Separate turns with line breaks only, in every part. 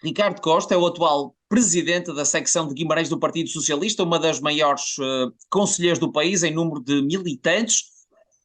Ricardo Costa é o atual presidente da secção de Guimarães do Partido Socialista, uma das maiores conselheiros do país em número de militantes.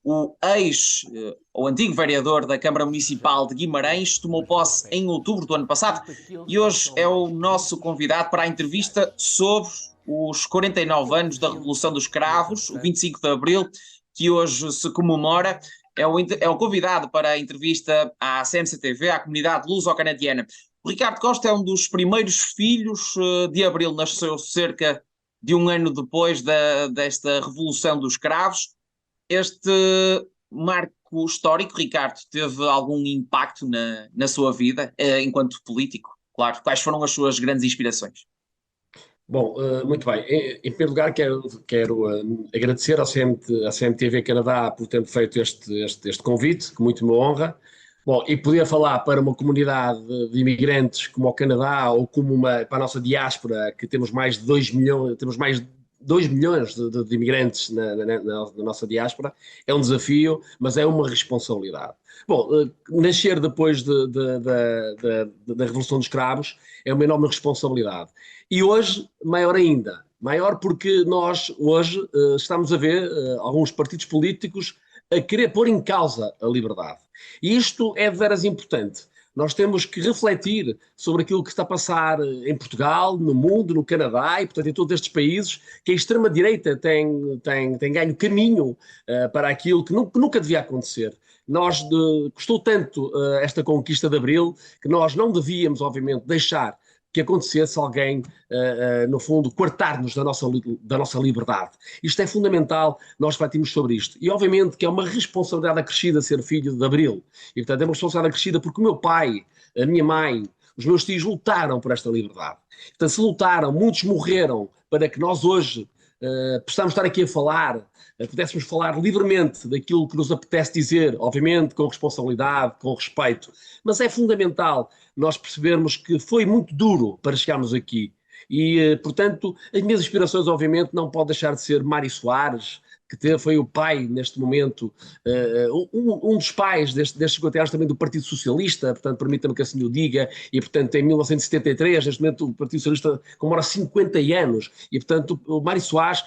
O antigo vereador da Câmara Municipal de Guimarães tomou posse em outubro do ano passado e hoje é o nosso convidado para a entrevista sobre os 49 anos da Revolução dos Cravos, o 25 de Abril, que hoje se comemora. É o convidado para a entrevista à CMC-TV, à comunidade luso-canadiana. O Ricardo Costa é um dos primeiros filhos de Abril, nasceu cerca de um ano depois desta Revolução dos Cravos. Este marco histórico, Ricardo, teve algum impacto na sua vida enquanto político? Claro, quais foram as suas grandes inspirações?
Bom, muito bem. Em primeiro lugar, quero agradecer à CMTV Canadá por ter feito este convite, que muito me honra. Bom, e poder falar para uma comunidade de imigrantes como o Canadá ou para a nossa diáspora, que temos mais de 2 milhões, temos mais de 2 milhões de imigrantes na nossa diáspora, é um desafio, mas é uma responsabilidade. Bom, nascer depois da Revolução dos Cravos é uma enorme responsabilidade. E hoje, maior ainda. Maior porque nós, hoje, estamos a ver alguns partidos políticos a querer pôr em causa a liberdade. E isto é de veras importante. Nós temos que refletir sobre aquilo que está a passar em Portugal, no mundo, no Canadá e, portanto, em todos estes países, que a extrema-direita tem ganho caminho para aquilo que nunca devia acontecer. Custou tanto esta conquista de Abril que nós não devíamos, obviamente, deixar que acontecesse alguém, no fundo, coartar-nos da nossa liberdade. Isto é fundamental, nós refletimos sobre isto. E, obviamente, que é uma responsabilidade acrescida ser filho de Abril. E, portanto, é uma responsabilidade acrescida porque o meu pai, a minha mãe, os meus tios lutaram por esta liberdade. Portanto, se lutaram, muitos morreram para que nós hoje possamos estar aqui a falar, pudéssemos falar livremente daquilo que nos apetece dizer, obviamente com responsabilidade, com respeito, mas é fundamental nós percebermos que foi muito duro para chegarmos aqui e, portanto, as minhas inspirações obviamente não podem deixar de ser Mário Soares, foi o pai, neste momento, um dos pais destes 50 anos também do Partido Socialista, portanto, permita-me que assim o diga, e, portanto, em 1973, neste momento, o Partido Socialista comemora 50 anos, e, portanto, o Mário Soares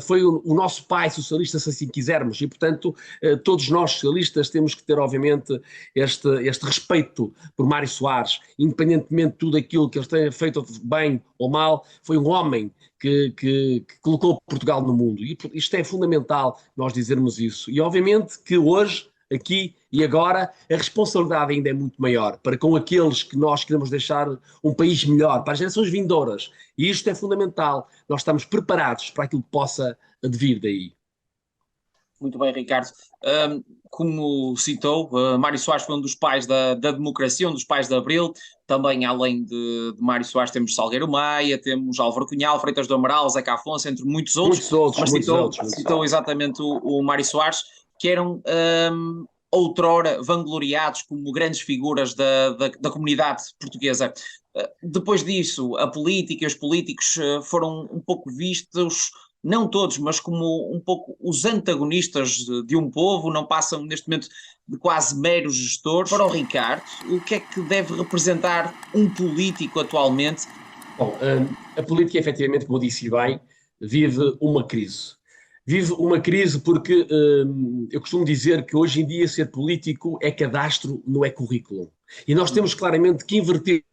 foi o nosso pai socialista, se assim quisermos, e, portanto, todos nós socialistas temos que ter, obviamente, este respeito por Mário Soares, independentemente de tudo aquilo que ele tenha feito bem ou mal, foi um homem que colocou Portugal no mundo. E isto é fundamental nós dizermos isso. E obviamente que hoje, aqui e agora, a responsabilidade ainda é muito maior para com aqueles que nós queremos deixar um país melhor, para as gerações vindouras. E isto é fundamental. Nós estamos preparados para aquilo que possa advir daí.
Muito bem, Ricardo. Como citou, Mário Soares foi um dos pais da democracia, um dos pais de Abril. Também, além de Mário Soares, temos Salgueiro Maia, temos Álvaro Cunhal, Freitas do Amaral, Zeca Afonso, entre muitos outros.
Muitos outros,
Mas
muitos outros.
citou exatamente o Mário Soares, que eram outrora vangloriados como grandes figuras da comunidade portuguesa. Depois disso, a política e os políticos foram um pouco vistos, não todos, mas como um pouco os antagonistas de um povo, não passam neste momento de quase meros gestores. Para o Ricardo, o que é que deve representar um político atualmente?
Bom, a política, efetivamente, como eu disse bem, vive uma crise. Vive uma crise porque eu costumo dizer que hoje em dia ser político é cadastro, não é currículo. E nós temos claramente que inverter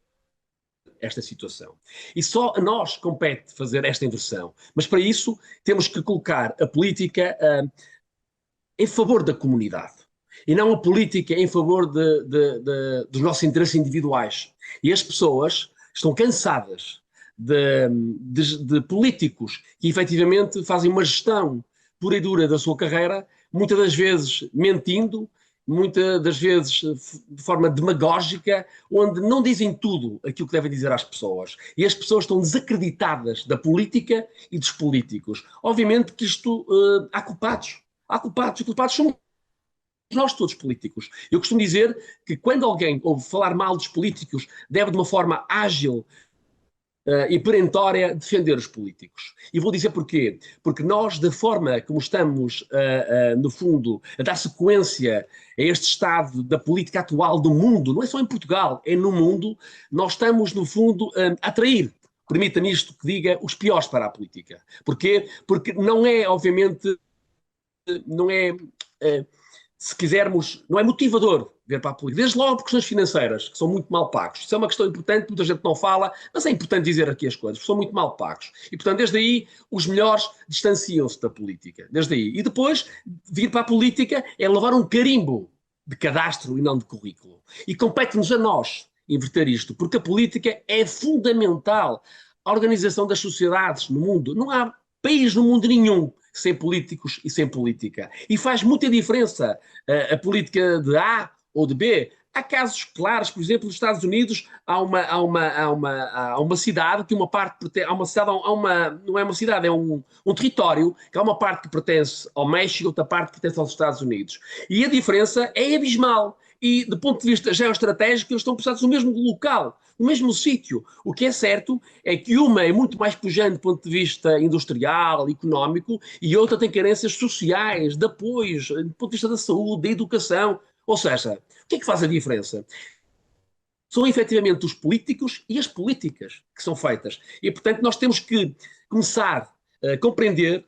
esta situação. E só a nós compete fazer esta inversão. Mas para isso temos que colocar a política em favor da comunidade e não a política em favor dos nossos interesses individuais. E as pessoas estão cansadas de políticos que efetivamente fazem uma gestão pura e dura da sua carreira, muitas das vezes mentindo, muitas das vezes de forma demagógica, onde não dizem tudo aquilo que devem dizer às pessoas. E as pessoas estão desacreditadas da política e dos políticos. Obviamente que isto há culpados. Há culpados. E culpados somos nós todos políticos. Eu costumo dizer que quando alguém ouve falar mal dos políticos, deve de uma forma ágil e perentória defender os políticos. E vou dizer porquê. Porque nós, da forma como estamos, no fundo, a dar sequência a este estado da política atual do mundo, não é só em Portugal, é no mundo, nós estamos, no fundo, a atrair, permita-me isto que diga, os piores para a política. Porquê? Porque não é, obviamente, não é, se quisermos, não é motivador ver para a política. Desde logo por questões financeiras, que são muito mal pagos. Isso é uma questão importante, muita gente não fala, mas é importante dizer aqui as coisas, porque são muito mal pagos. E, portanto, desde aí, os melhores distanciam-se da política. Desde aí. E depois, vir para a política é levar um carimbo de cadastro e não de currículo. E compete-nos a nós inverter isto, porque a política é fundamental à organização das sociedades no mundo. Não há país no mundo nenhum sem políticos e sem política. E faz muita diferença a política de A ou de B. Há casos claros, por exemplo, nos Estados Unidos há uma cidade que uma parte há uma cidade, não é uma cidade, é um território, que há uma parte que pertence ao México, outra parte que pertence aos Estados Unidos. E a diferença é abismal. E, do ponto de vista geoestratégico, eles estão possados no mesmo local, no mesmo sítio. O que é certo é que uma é muito mais pujante do ponto de vista industrial, económico, e outra tem carências sociais, de apoios, do ponto de vista da saúde, da educação. Ou seja, o que é que faz a diferença? São efetivamente os políticos e as políticas que são feitas. E, portanto, nós temos que começar a compreender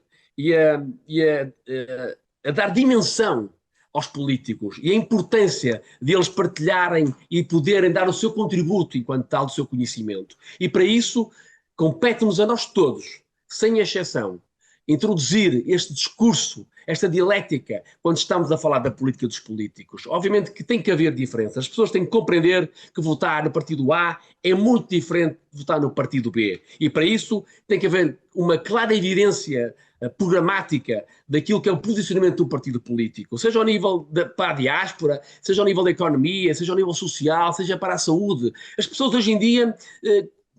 a dar dimensão aos políticos e a importância de eles partilharem e poderem dar o seu contributo enquanto tal do seu conhecimento. E para isso, compete-nos a nós todos, sem exceção, introduzir este discurso, esta dialética, quando estamos a falar da política dos políticos. Obviamente que tem que haver diferenças. As pessoas têm que compreender que votar no partido A é muito diferente de votar no partido B. E para isso tem que haver uma clara evidência programática daquilo que é o posicionamento do partido político, seja ao nível para a diáspora, seja ao nível da economia, seja ao nível social, seja para a saúde. As pessoas hoje em dia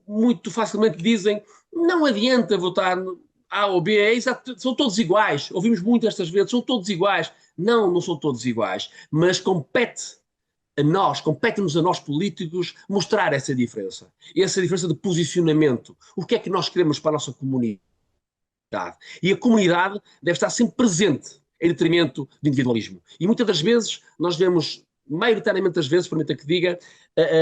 muito facilmente dizem não adianta votar A ou B, são todos iguais. Ouvimos muito estas vezes, são todos iguais. Não, não são todos iguais, mas compete-nos a nós políticos mostrar essa diferença de posicionamento. O que é que nós queremos para a nossa comunidade? E a comunidade deve estar sempre presente em detrimento do individualismo. E muitas das vezes nós vemos, maioritariamente das vezes, permita que diga,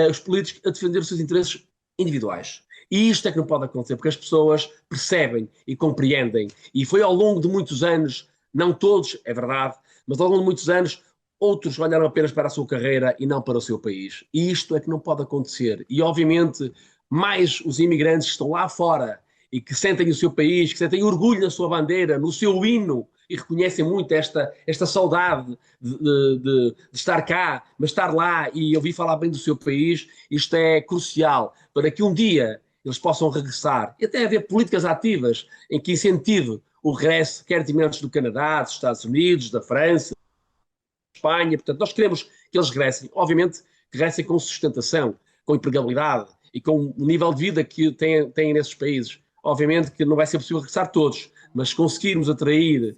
os políticos a defender os seus interesses individuais. E isto é que não pode acontecer, porque as pessoas percebem e compreendem. E foi ao longo de muitos anos, não todos, é verdade, mas ao longo de muitos anos, outros olharam apenas para a sua carreira e não para o seu país. E isto é que não pode acontecer. E, obviamente, mais os imigrantes que estão lá fora e que sentem o seu país, que sentem orgulho na sua bandeira, no seu hino, e reconhecem muito esta saudade de estar cá, mas estar lá e ouvir falar bem do seu país, isto é crucial para que um dia eles possam regressar. E até haver políticas ativas em que incentive o regresso, quer de imigrantes do Canadá, dos Estados Unidos, da França, da Espanha. Portanto, nós queremos que eles regressem. Obviamente, que regressem com sustentação, com empregabilidade e com o nível de vida que têm nesses países. Obviamente que não vai ser possível regressar todos, mas conseguirmos atrair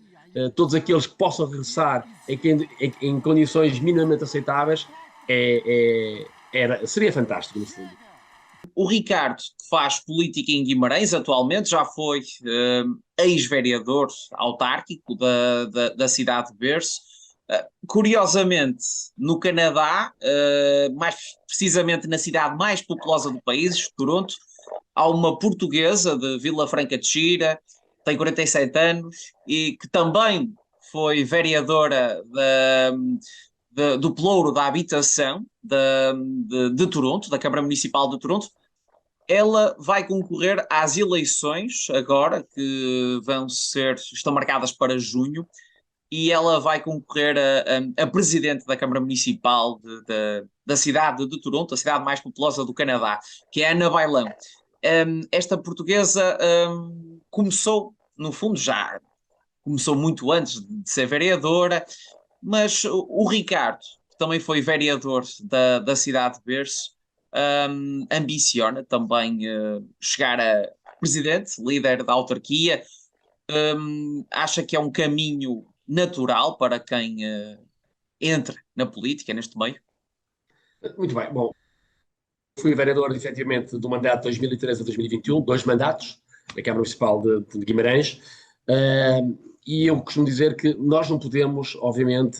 todos aqueles que possam regressar em condições minimamente aceitáveis seria fantástico, no fundo.
O Ricardo, que faz política em Guimarães atualmente, já foi ex-vereador autárquico da cidade de Berço. Curiosamente, no Canadá, mais precisamente na cidade mais populosa do país, Toronto, há uma portuguesa de Vila Franca de Xira, tem 47 anos e que também foi vereadora do Pelouro da Habitação de Toronto, da Câmara Municipal de Toronto. Ela vai concorrer às eleições agora, que estão marcadas para junho, e ela vai concorrer a presidente da Câmara Municipal da cidade de Toronto, a cidade mais populosa do Canadá, que é Ana Bailão. Esta portuguesa começou, no fundo, já começou muito antes de ser vereadora, mas o Ricardo, que também foi vereador da cidade de Berço, ambiciona também chegar a presidente, líder da autarquia, acha que é um caminho natural para quem entra na política neste meio?
Muito bem, bom, fui vereador, efetivamente, do mandato de 2013 a 2021, 2 mandatos, na Câmara Municipal de Guimarães, e eu costumo dizer que nós não podemos, obviamente,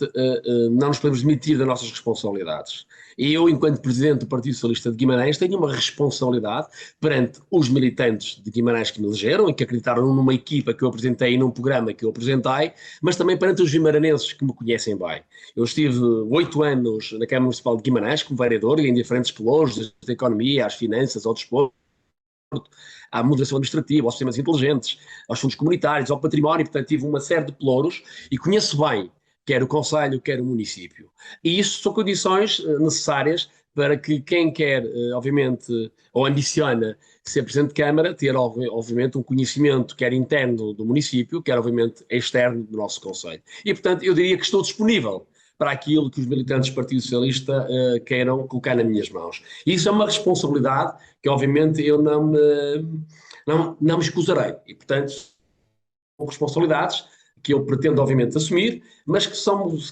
não nos podemos demitir das nossas responsabilidades. E eu, enquanto Presidente do Partido Socialista de Guimarães, tenho uma responsabilidade perante os militantes de Guimarães que me elegeram e que acreditaram numa equipa que eu apresentei e num programa que eu apresentei, mas também perante os guimaranenses que me conhecem bem. Eu estive 8 anos na Câmara Municipal de Guimarães como vereador em diferentes pelouros, desde a economia, às finanças, ao desporto, à moderação administrativa, aos sistemas inteligentes, aos fundos comunitários, ao património, portanto tive uma série de pelouros e conheço bem quer o concelho, quer o município. E isto são condições necessárias para que quem quer, obviamente, ou ambiciona ser Presidente de Câmara, ter, obviamente, um conhecimento quer interno do município, quer, obviamente, externo do nosso concelho. E, portanto, eu diria que estou disponível para aquilo que os militantes do Partido Socialista queiram colocar nas minhas mãos. E isso é uma responsabilidade que, obviamente, eu não me escusarei. E, portanto, são responsabilidades que eu pretendo, obviamente, assumir, mas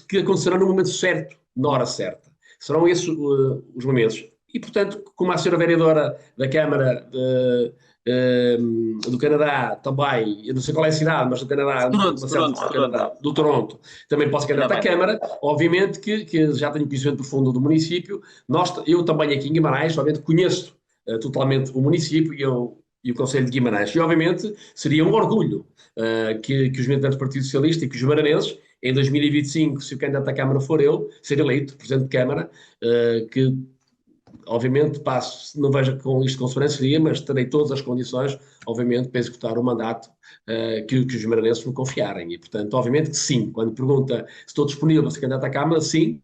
que acontecerão no momento certo, na hora certa. Serão esses os momentos. E, portanto, como a senhora vereadora da Câmara do Canadá também, eu não sei qual é a cidade, mas do Canadá, do Toronto, também posso candidatar à Câmara, obviamente que já tenho conhecimento profundo do município, eu também aqui em Guimarães, obviamente conheço totalmente o município e o Conselho de Guimarães, e obviamente seria um orgulho que os militantes do Partido Socialista e que os guimaranenses, em 2025, se o candidato à Câmara for eu, ser eleito Presidente de Câmara, que obviamente não vejo com isto com sobranceria, mas terei todas as condições, obviamente, para executar o mandato que os guimaranenses me confiarem. E, portanto, obviamente que sim. Quando pergunta se estou disponível para ser candidato à Câmara, sim,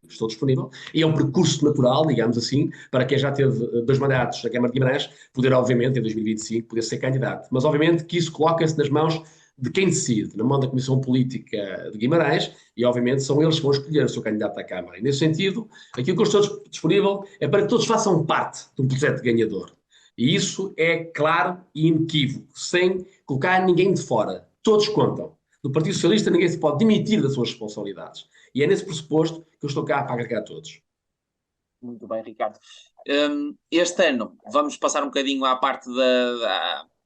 estou disponível. E é um percurso natural, digamos assim, para quem já teve 2 mandatos na Câmara de Guimarães, poder, obviamente, em 2025, poder ser candidato. Mas, obviamente, que isso coloca-se nas mãos de quem decide, na mão da Comissão Política de Guimarães, e obviamente são eles que vão escolher o seu candidato à Câmara. E nesse sentido, aquilo que eu estou disponível é para que todos façam parte de um projeto ganhador. E isso é claro e inequívoco, sem colocar ninguém de fora. Todos contam. No Partido Socialista ninguém se pode demitir das suas responsabilidades. E é nesse pressuposto que eu estou cá para agregar a todos.
Muito bem, Ricardo. Este ano vamos passar um bocadinho à parte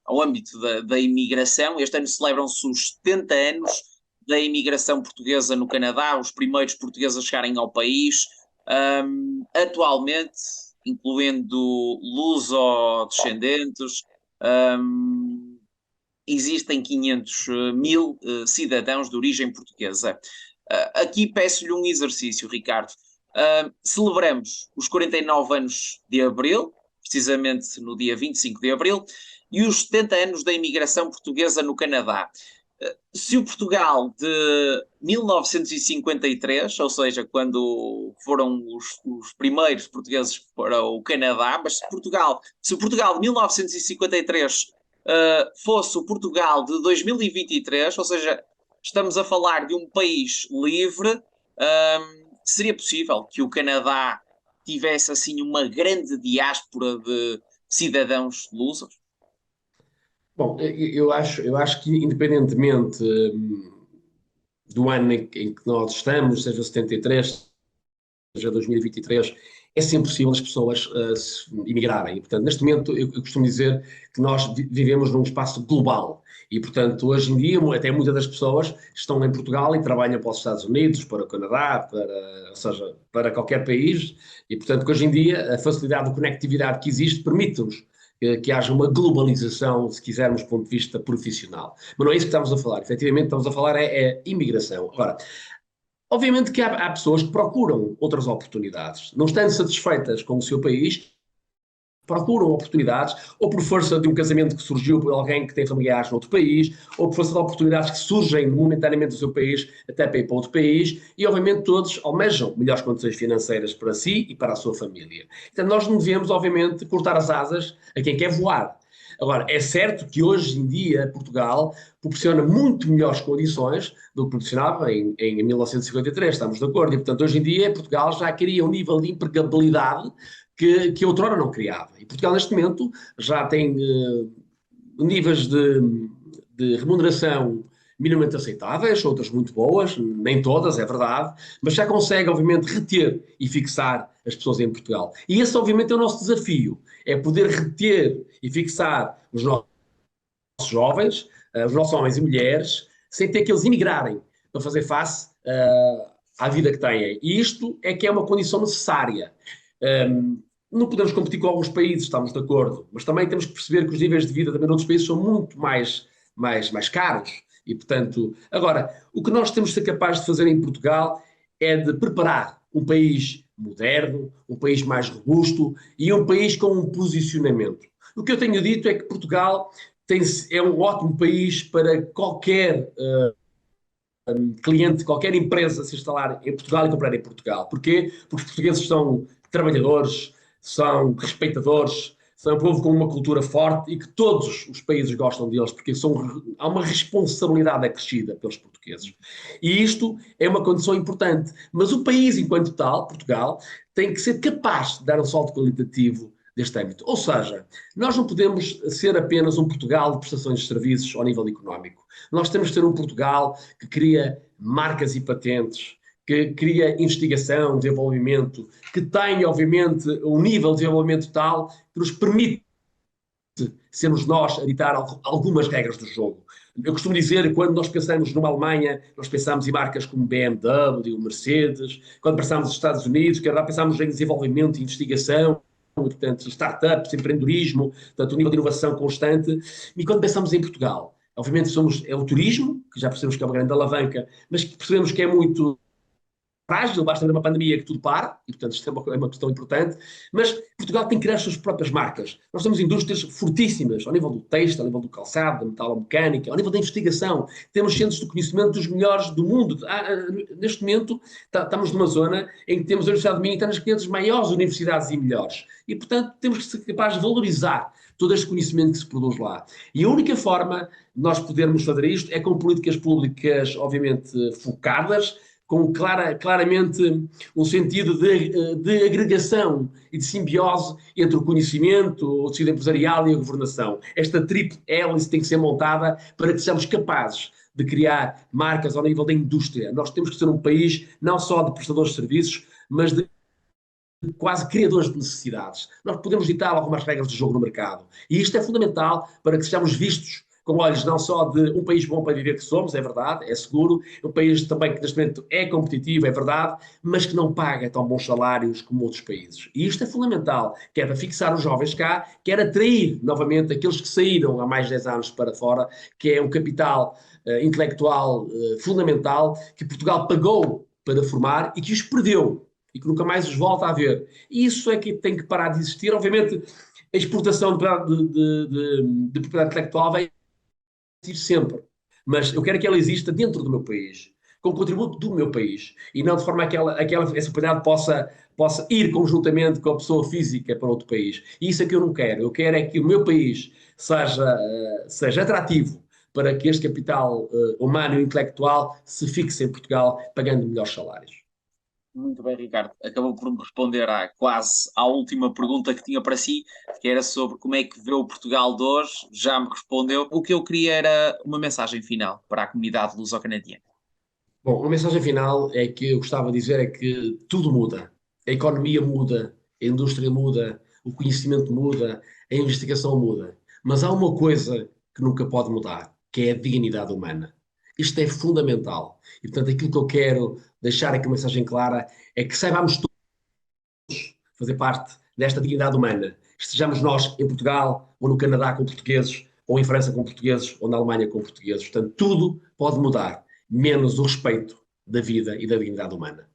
ao âmbito da imigração. Este ano celebram-se os 70 anos da imigração portuguesa no Canadá, os primeiros portugueses a chegarem ao país. Atualmente, incluindo luso-descendentes, existem 500 mil cidadãos de origem portuguesa. Aqui peço-lhe um exercício, Ricardo. Celebramos os 49 anos de Abril, precisamente no dia 25 de Abril, e os 70 anos da imigração portuguesa no Canadá. Se o Portugal de 1953, ou seja, quando foram os primeiros portugueses para o Canadá, mas se o Portugal de 1953 fosse o Portugal de 2023, ou seja, estamos a falar de um país livre, seria possível que o Canadá tivesse assim uma grande diáspora de cidadãos lusos?
Bom, eu acho que independentemente do ano em que nós estamos, seja 73, seja 2023, é sempre possível as pessoas emigrarem. E, portanto, neste momento, eu costumo dizer que nós vivemos num espaço global. E, portanto, hoje em dia, até muitas das pessoas estão em Portugal e trabalham para os Estados Unidos, para o Canadá, ou seja, para qualquer país. E, portanto, que hoje em dia, a facilidade de conectividade que existe permite-nos que haja uma globalização, se quisermos, do ponto de vista profissional. Mas não é isso que estamos a falar. Efetivamente, estamos a falar é imigração. Agora, obviamente que há pessoas que procuram outras oportunidades. Não estando satisfeitas com o seu país, procuram oportunidades, ou por força de um casamento que surgiu por alguém que tem familiares noutro país, ou por força de oportunidades que surgem momentaneamente do seu país até para ir para outro país, e obviamente todos almejam melhores condições financeiras para si e para a sua família. Então nós não devemos, obviamente, cortar as asas a quem quer voar. Agora, é certo que hoje em dia Portugal proporciona muito melhores condições do que proporcionava em 1953, estamos de acordo, e portanto hoje em dia Portugal já cria um nível de empregabilidade que outrora não criava. E Portugal neste momento já tem níveis de remuneração minimamente aceitáveis, outras muito boas, nem todas, é verdade, mas já consegue, obviamente, reter e fixar as pessoas em Portugal. E esse, obviamente, é o nosso desafio, é poder reter e fixar os nossos jovens, os nossos homens e mulheres, sem ter que eles emigrarem para fazer face à vida que têm. E isto é que é uma condição necessária. Não podemos competir com alguns países, estamos de acordo, mas também temos que perceber que os níveis de vida também noutros países são muito mais caros. E, portanto, agora, o que nós temos de ser capazes de fazer em Portugal é de preparar um país moderno, um país mais robusto e um país com um posicionamento. O que eu tenho dito é que Portugal é um ótimo país para qualquer cliente, qualquer empresa se instalar em Portugal e comprar em Portugal. Porquê? Porque os portugueses são trabalhadores, são respeitadores, são um povo com uma cultura forte e que todos os países gostam deles, porque há uma responsabilidade acrescida pelos portugueses. E isto é uma condição importante. Mas o país, enquanto tal, Portugal, tem que ser capaz de dar um salto qualitativo deste âmbito. Ou seja, nós não podemos ser apenas um Portugal de prestações de serviços ao nível económico. Nós temos que ter um Portugal que cria marcas e patentes, que cria investigação, desenvolvimento, que tenha, obviamente, um nível de desenvolvimento tal que nos permite sermos nós a ditar algumas regras do jogo. Eu costumo dizer que quando nós pensamos numa Alemanha, nós pensamos em marcas como BMW, Mercedes, quando pensamos nos Estados Unidos, pensamos em desenvolvimento e investigação, portanto, startups, empreendedorismo, portanto, um nível de inovação constante. E quando pensamos em Portugal, obviamente é o turismo, que já percebemos que é uma grande alavanca, mas que percebemos que é muito frágil, basta ver uma pandemia que tudo para, e portanto isto é uma questão importante, mas Portugal tem que criar as suas próprias marcas. Nós temos indústrias fortíssimas, ao nível do têxtil, ao nível do calçado, da metalomecânica, ao nível da investigação. Temos centros de conhecimento dos melhores do mundo. Neste momento estamos numa zona em que temos a Universidade de Minho está nas 500 maiores universidades e melhores. E portanto temos que ser capazes de valorizar todo este conhecimento que se produz lá. E a única forma de nós podermos fazer isto é com políticas públicas, obviamente, focadas, com claramente um sentido de agregação e de simbiose entre o conhecimento, o tecido empresarial e a governação. Esta tríplice hélice tem que ser montada para que sejamos capazes de criar marcas ao nível da indústria. Nós temos que ser um país não só de prestadores de serviços, mas de quase criadores de necessidades. Nós podemos ditar algumas regras de jogo no mercado. E isto é fundamental para que sejamos vistos com olhos não só de um país bom para viver que somos, é verdade, é seguro, um país também que neste momento é competitivo, é verdade, mas que não paga tão bons salários como outros países. E isto é fundamental, quer para fixar os jovens cá, quer atrair novamente aqueles que saíram há mais de 10 anos para fora, que é um capital intelectual fundamental, que Portugal pagou para formar e que os perdeu, e que nunca mais os volta a ver. E isso é que tem que parar de existir. Obviamente, a exportação de propriedade intelectual vai sempre, mas eu quero que ela exista dentro do meu país, com o contributo do meu país, e não de forma a que essa propriedade possa ir conjuntamente com a pessoa física para outro país. E isso é que eu não quero. Eu quero é que o meu país seja atrativo para que este capital humano e intelectual se fixe em Portugal, pagando melhores salários.
Muito bem, Ricardo. Acabou por me responder quase à última pergunta que tinha para si, que era sobre como é que vê o Portugal de hoje. Já me respondeu. O que eu queria era uma mensagem final para a comunidade luso-canadiana.
Bom, uma mensagem final é que eu gostava de dizer é que tudo muda. A economia muda, a indústria muda, o conhecimento muda, a investigação muda. Mas há uma coisa que nunca pode mudar, que é a dignidade humana. Isto é fundamental. E, portanto, aquilo que eu quero deixar aqui uma mensagem clara é que saibamos todos fazer parte desta dignidade humana. Estejamos nós em Portugal, ou no Canadá com portugueses, ou em França com portugueses, ou na Alemanha com portugueses. Portanto, tudo pode mudar, menos o respeito da vida e da dignidade humana.